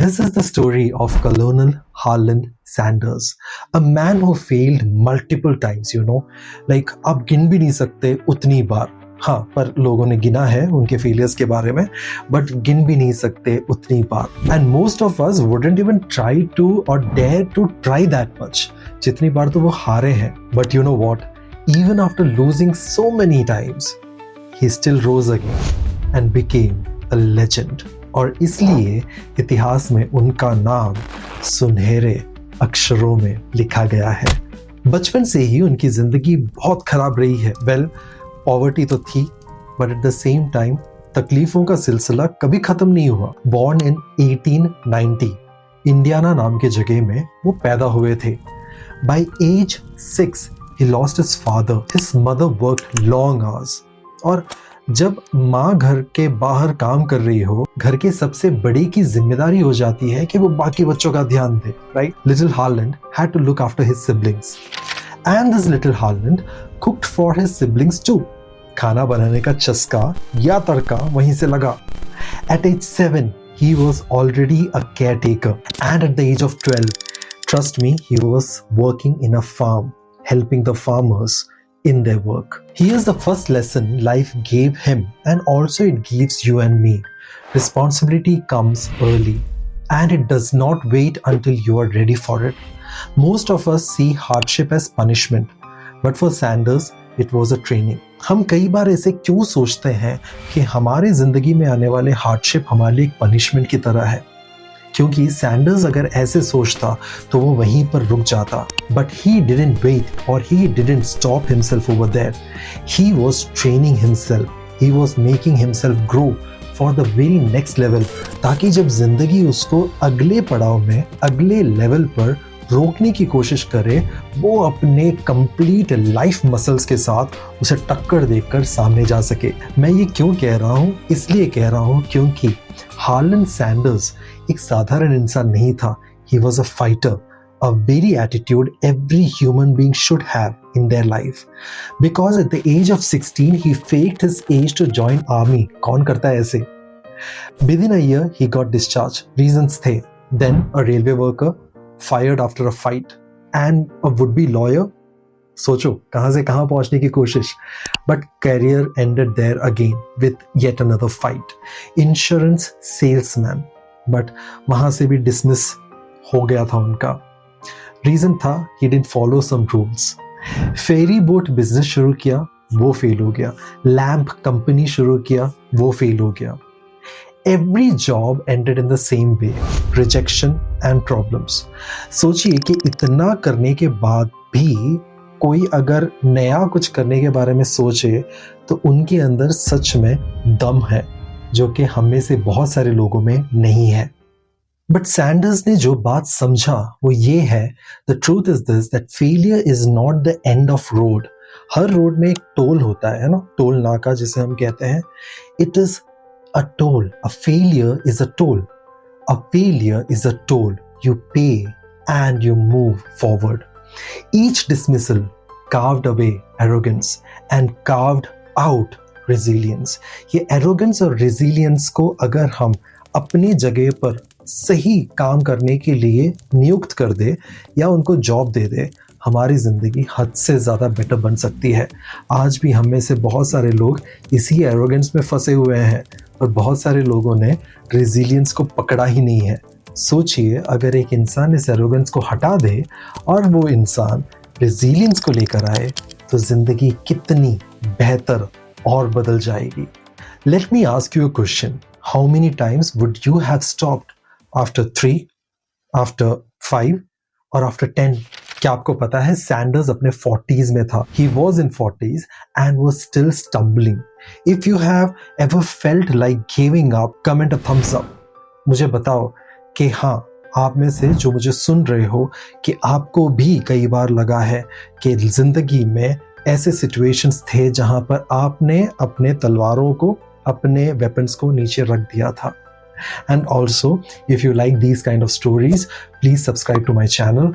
This is the story of Colonel Harland Sanders, a man who failed multiple times, like आप गिन भी नहीं सकते उतनी बार. हाँ, पर लोगों ने गिना है उनके फेलियर्स के बारे में, बट गिन भी नहीं सकते उतनी बार. And most of us wouldn't even try to or dare to try that much. जितनी बार तो वो हारे हैं. But you know what? Even after losing so many times, he still rose again and became a legend. और इसलिए इतिहास में उनका नाम सुनहरे अक्षरों में लिखा गया है. बचपन से ही उनकी जिंदगी बहुत खराब रही है. पॉवर्टी तो थी, but at the same time तकलीफों का सिलसिला कभी खत्म नहीं हुआ. बॉर्न इन 1890 इंडियाना नाम के जगह में वो पैदा हुए थे. By age 6 he lost his father. His mother worked long hours. और जब माँ घर के बाहर काम कर रही हो, घर के सबसे बड़ी की जिम्मेदारी हो जाती है कि वो बाकी बच्चों का ध्यान दे, right? Little Harland had to look after his siblings. And this little Harland cooked for his siblings too. खाना बनाने का चस्का या तड़का वहीं से लगा. At age 7, he was already a caretaker. And at the age of 12, trust me, he was working in a farm, helping the farmers in their work. Here's the first lesson life gave him, and also it gives you and me. Responsibility comes early, and it does not wait until you are ready for it. Most of us see hardship as punishment, but for Sanders, it was a training. हम कई बार ऐसे क्यों सोचते हैं कि हमारे जिंदगी में आने वाले हार्डशिप हमारे लिए एक पनिशमेंट की तरह है? क्योंकि सैंडर्स अगर ऐसे सोचता तो वो वहीं पर रुक जाता. बट ही डिडंट वेट और he didn't stop himself over there. He was training himself. He was making himself grow for the very next level, ताकि जब जिंदगी उसको अगले पड़ाव में, अगले लेवल पर रोकने की कोशिश करे, वो अपने कंप्लीट लाइफ मसल्स के साथ उसे टक्कर देकर सामने जा सके. मैं ये क्यों कह रहा हूँ? इसलिए कह रहा हूँ क्योंकि हार्लैंड सैंडर्स एक साधारण इंसान नहीं था. He was a fighter, a very attitude every human being should have in their life. Because at the age of 16, he faked his age to join army. कौन करता है ऐसे? Within a year, he got discharged. Reasons थे. Then a railway worker, fired after a fight, and a would-be lawyer. सोचो कहाँ से कहाँ पहुँचने की कोशिश. But career ended there again with yet another fight. Insurance salesman. But वहां से भी डिसमिस हो गया था उनका. रीजन था he didn't follow some rules. Ferry boat business शुरू किया, वो फेल हो गया. लैंप कंपनी शुरू किया, वो फेल हो गया. Every job ended in the same way, rejection and problems. सोचिए कि इतना करने के बाद भी कोई अगर नया कुछ करने के बारे में सोचे तो उनके अंदर सच में दम है, जो कि हम में से बहुत सारे लोगों में नहीं है. बट सैंडर्स ने जो बात समझा वो ये है, the truth is this, that failure is not the end of road. Her road में एक टोल होता है ना, टोल नाका जिसे हम कहते हैं. It is a toll. A failure is a toll. A failure is a toll you pay and you move forward. Each dismissal carved away arrogance and carved out resilience. ये arrogance और resilience को अगर हम अपनी जगह पर सही काम करने के लिए नियुक्त कर दे या उनको जॉब दे दे, हमारी ज़िंदगी हद से ज़्यादा बेटर बन सकती है. आज भी हम में से बहुत सारे लोग इसी एरोगेंस में फंसे हुए हैं और बहुत सारे लोगों ने रेजिलियंस को पकड़ा ही नहीं है. सोचिए अगर एक इंसान इस एरोगेंस को हटा दे और वो इंसान रेजिलियंस को लेकर आए तो ज़िंदगी कितनी बेहतर और बदल जाएगी. Let me ask you a question. How many times would you have stopped after 3, after 5 or after 10? क्या आपको पता है सैंडर्स अपने 40s में था. He was in 40s and was still stumbling. If you have ever felt like giving up, comment a thumbs up. मुझे बताओ कि हाँ, आप में से जो मुझे सुन रहे हो कि आपको भी कई बार लगा है कि जिंदगी में ऐसे सिचुएशंस थे जहां पर आपने अपने तलवारों को, अपने वेपन्स को नीचे रख दिया था. And also, if you like these kind of stories, please subscribe to my channel,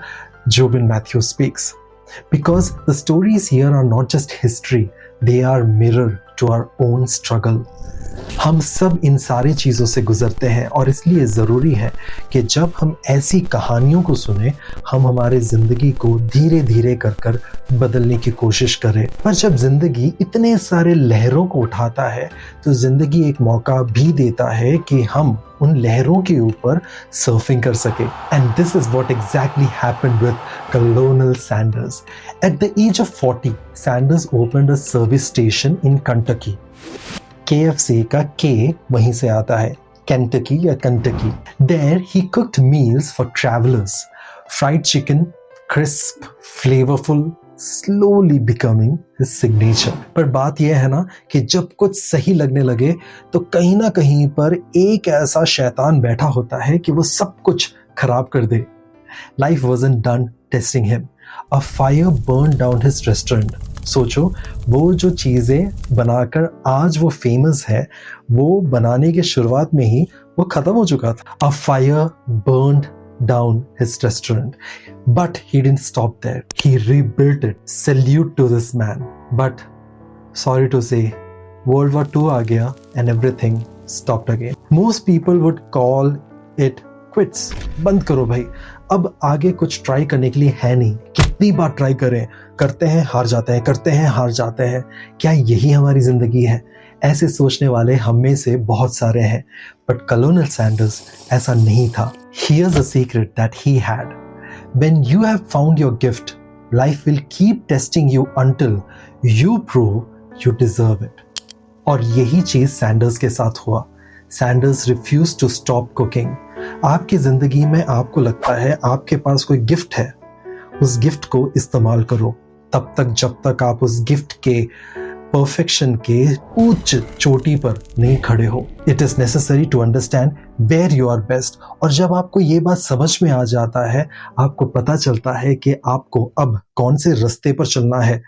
Jobin Matthew Speaks. Because the stories here are not just history, they are mirror to our own struggle. हम सब इन सारी चीज़ों से गुजरते हैं और इसलिए ज़रूरी है कि जब हम ऐसी कहानियों को सुने हम हमारे ज़िंदगी को धीरे धीरे कर बदलने की कोशिश करें। पर जब ज़िंदगी इतने सारे लहरों को उठाता है तो ज़िंदगी एक मौका भी देता है कि हम उन लहरों के ऊपर सर्फिंग कर सके। And this is what exactly happened with Colonel Sanders. At the age of 40 Sanders opened a service station in Kentucky. KFC का K वहीं से आता है, Kentucky या Kentucky. There he cooked meals for travelers. Fried chicken, crisp, flavorful, slowly becoming his signature. पर बात यह है ना कि जब कुछ सही लगने लगे तो कहीं ना कहीं पर एक ऐसा शैतान बैठा होता है कि वो सब कुछ खराब कर दे। Life wasn't done testing him. A fire burned down his restaurant. सोचो वो जो चीज़ें बनाकर आज वो फेमस है वो बनाने के शुरुआत में ही वो खत्म हो चुका था। A fire burned down his restaurant, but he didn't stop there. He rebuilt it. Salute to this man. But sorry to say, World War II आ गया and everything stopped again. Most people would call it quits. बंद करो भाई, अब आगे कुछ try करने के लिए है नहीं। कितनी बार ट्राई करें, करते हैं हार जाते हैं, करते हैं हार जाते हैं। क्या यही हमारी जिंदगी है? ऐसे सोचने वाले हम में से बहुत सारे हैं, बट कलोनल सैंडर्स ऐसा नहीं था। Here's a secret that he had. When you have found your gift, life will keep testing you until you prove you deserve it. और यही चीज सैंडर्स के साथ हुआ। Sanders refused to stop cooking. आपकी जिंदगी में आपको लगता है आपके पास कोई गिफ्ट है, उस गिफ्ट को इस्तेमाल करो तब तक जब तक आप उस गिफ्ट के परफेक्शन के उच्च चोटी पर नहीं खड़े हो। It is necessary to understand where you are best. और जब आपको ये बात समझ में आ जाता है, आपको पता चलता है कि आपको अब कौन से रास्ते पर चलना है,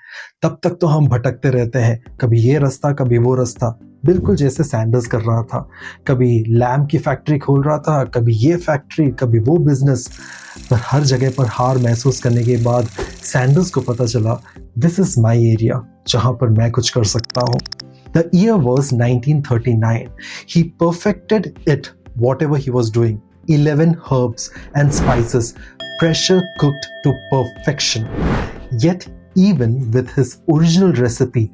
तब तक तो हम भटकते रहते हैं, कभी ये रास्ता कभी वो रास्ता, बिल्कुल जैसे सैंडर्स कर रहा था। कभी लैम्प की फैक्ट्री खोल रहा था, कभी ये फैक्ट्री, कभी वो बिजनेस, पर हर जगह पर हार महसूस करने के बाद सैंडर्स को पता चला दिस इज माई एरिया जहां पर मैं कुछ कर सकता हूं। The year was 1939. He perfected it, whatever he was doing. 11 herbs and spices, pressure cooked to perfection. Yet, even with his original recipe,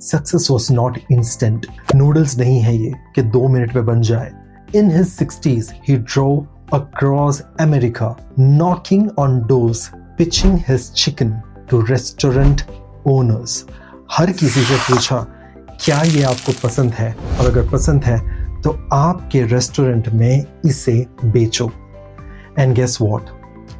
success was not instant. Noodles नहीं है ये कि 2 मिनट में बन जाए. In his 60s, he drove across America, knocking on doors, pitching his chicken to restaurant owners. हर किसी से पूछा क्या ये आपको पसंद है, और अगर पसंद है तो आपके रेस्टोरेंट में इसे बेचो। And guess what,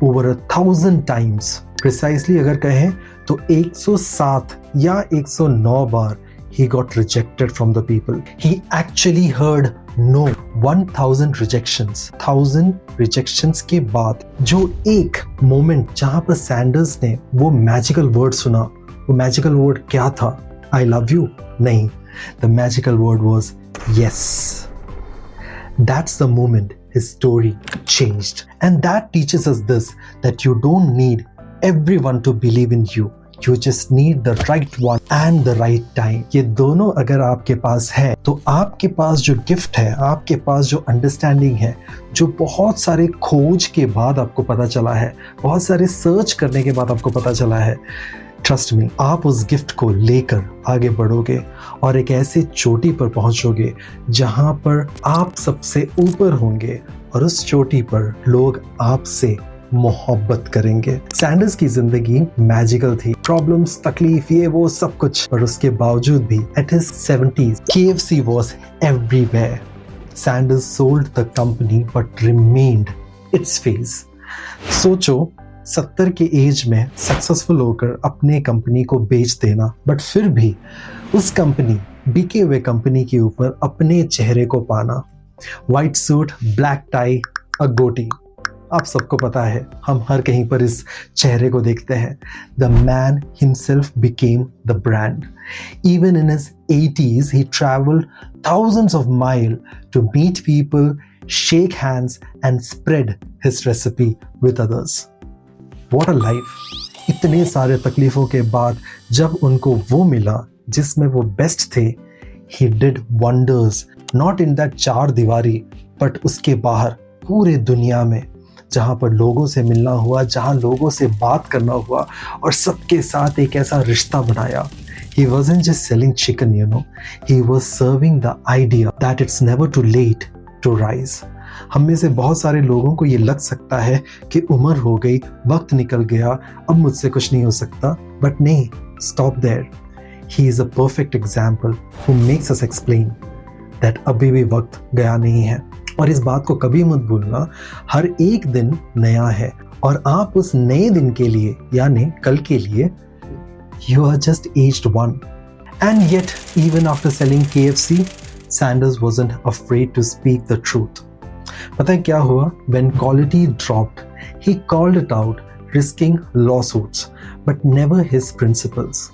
over 1000 times, precisely अगर कहें तो 107 या 109 बार he got rejected from the people. He actually heard no. 1000 rejections. 1000 rejections के बाद जो एक मोमेंट जहां पर सैंडर्स ने वो मैजिकल वर्ड सुना, वो मैजिकल वर्ड क्या था? I love you? नहीं. The magical word was yes. That's the moment his story changed. And that teaches us this, that you don't need everyone to believe in you. You just need the right one and the right time. ये दोनों अगर आपके पास है तो आपके पास जो gift है, आपके पास जो अंडरस्टैंडिंग है, जो बहुत सारे खोज के बाद आपको पता चला है, बहुत सारे सर्च करने के बाद आपको पता चला है, ट्रस्ट मी, आप उस गिफ्ट को लेकर आगे बढ़ोगे और एक ऐसे चोटी पर पहुंचोगे जहां पर आप सबसे ऊपर होंगे और उस चोटी पर लोग आपसे मोहब्बत करेंगे। सैंडर्स की जिंदगी मैजिकल थी, प्रॉब्लम्स, तकलीफ, ये वो सब कुछ, पर उसके बावजूद भी at his 70s KFC was everywhere. Sanders sold the company but remained its face. सोचो 70 के एज में सक्सेसफुल होकर अपने कंपनी को बेच देना, बट फिर भी उस कंपनी, बिके हुए कंपनी के ऊपर अपने चेहरे को पाना। व्हाइट सूट, ब्लैक टाई, अ गोटी, आप सबको पता है, हम हर कहीं पर इस चेहरे को देखते हैं। The man himself became the brand. Even in his 80s he traveled thousands of miles to meet people, shake hands and spread his recipe with others. What a life! इतने सारे तकलीफों के बाद जब उनको वो मिला जिसमें वो बेस्ट थे, he did wonders not in that चार दीवारी, बट उसके बाहर पूरे दुनिया में, जहाँ पर लोगों से मिलना हुआ, जहाँ लोगों से बात करना हुआ और सबके साथ एक ऐसा रिश्ता बनाया. He wasn't just selling chicken, you know. He was serving the idea that it's never too late to rise. हम में से बहुत सारे लोगों को ये लग सकता है कि उम्र हो गई, वक्त निकल गया, अब मुझसे कुछ नहीं हो सकता. बट नहीं, stop there. He is a perfect example who makes us explain that अभी भी वक्त गया नहीं है. और इस बात को कभी मत भूलना, हर एक दिन नया है और आप उस नए दिन के लिए यानी कल के लिए you are just aged one. And yet, even after selling KFC, Sanders wasn't afraid to speak the truth. पता है क्या हुआ? When quality dropped, he called it out, risking lawsuits, but never his principles,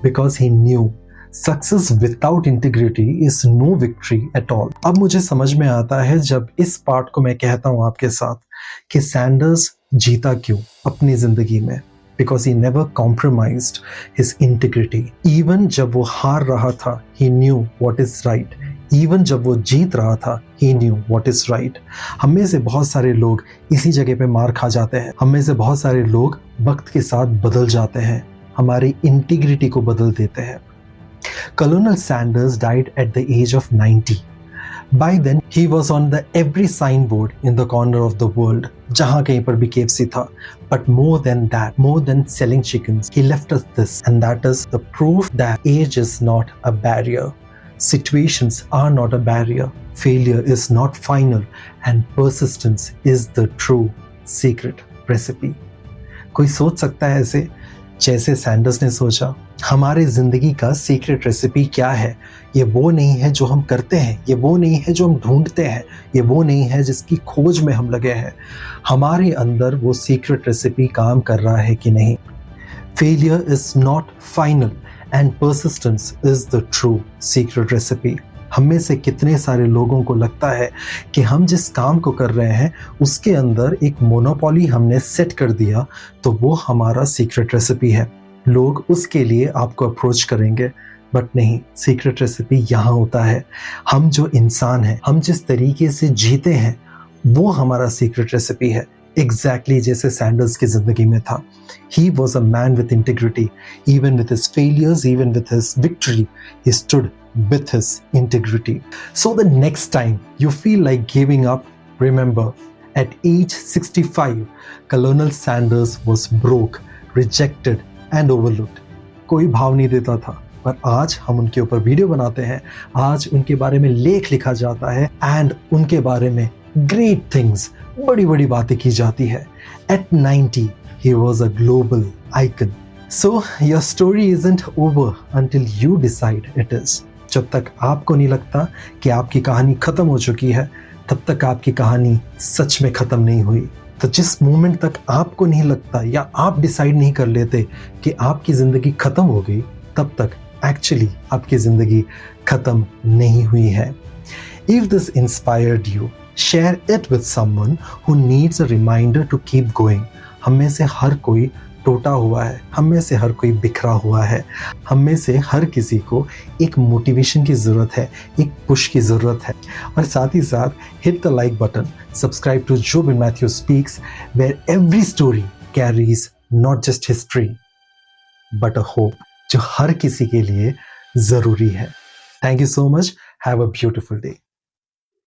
because he knew success without integrity is no victory at all. अब मुझे समझ में आता है जब इस पार्ट को मैं कहता हूँ आपके साथ कि सैंडर्स जीता क्यों अपनी जिंदगी में. Because he never compromised his integrity. Even जब वो हार रहा था, he knew what is right. Even जब वो जीत रहा था, he knew what is right. हम में से बहुत सारे लोग इसी जगह पे मार खा जाते हैं. हम में से बहुत सारे लोग वक्त के साथ बदल जाते हैं, हमारी इंटीग्रिटी को बदल देते हैं. Colonel Sanders died at the age of 90. By then, he was on the every signboard in the corner of the world. जहाँ कहीं पर भी KFC था. But more than that, more than selling chickens, he left us this, and that is the proof that age is not a barrier. Situations are not a barrier. Failure is not final, and persistence is the true secret recipe. कोई सोच सकता है ऐसे जैसे Sanders ने सोचा? हमारे जिंदगी का सीक्रेट रेसिपी क्या है? ये वो नहीं है जो हम करते हैं, ये वो नहीं है जो हम ढूंढते हैं, ये वो नहीं है जिसकी खोज में हम लगे हैं. हमारे अंदर वो सीक्रेट रेसिपी काम कर रहा है कि नहीं? Failure is not final and persistence is the true secret recipe. हम में से कितने सारे लोगों को लगता है कि हम जिस काम को कर रहे हैं उसके अंदर एक मोनोपोली हमने सेट कर दिया तो वो हमारा सीक्रेट रेसिपी है. लोग उसके लिए आपको अप्रोच करेंगे, बट नहीं, सीक्रेट रेसिपी यहाँ होता है. हम जो इंसान हैं, हम जिस तरीके से जीते हैं, वो हमारा सीक्रेट रेसिपी है. एग्जैक्टली जैसे सैंडर्स की जिंदगी में था. He was a man with integrity. Even with his failures, even with his victory, he stood with his integrity. So the next time you feel like giving up, remember, at age 65, Colonel Sanders was broke, rejected and overlooked. कोई भाव नहीं देता था, पर आज हम उनके ऊपर वीडियो बनाते हैं, आज उनके बारे में लेख लिखा जाता है एंड उनके बारे में ग्रेट थिंग्स, बड़ी बड़ी बातें की जाती है. At 90, he was a global icon. So your story isn't over until you decide it is. जब तक आपको नहीं लगता कि आपकी कहानी खत्म हो चुकी है, तब तक आपकी कहानी सच में खत्म नहीं हुई. तो जिस मोमेंट तक आपको नहीं लगता या आप डिसाइड नहीं कर लेते कि आपकी जिंदगी खत्म हो गई, तब तक एक्चुअली आपकी जिंदगी खत्म नहीं हुई है. If this inspired you, share it with someone who needs a reminder to keep going. हम में से हर कोई टूटा हुआ है, हम में से हर कोई बिखरा हुआ है, हम में से हर किसी को एक मोटिवेशन की ज़रूरत है, एक पुश की ज़रूरत है. और साथ ही साथ hit the like button, subscribe to Jobin Mathew speaks, where every story carries not just history but a hope, जो हर किसी के लिए ज़रूरी है. Thank you so much. Have a beautiful day.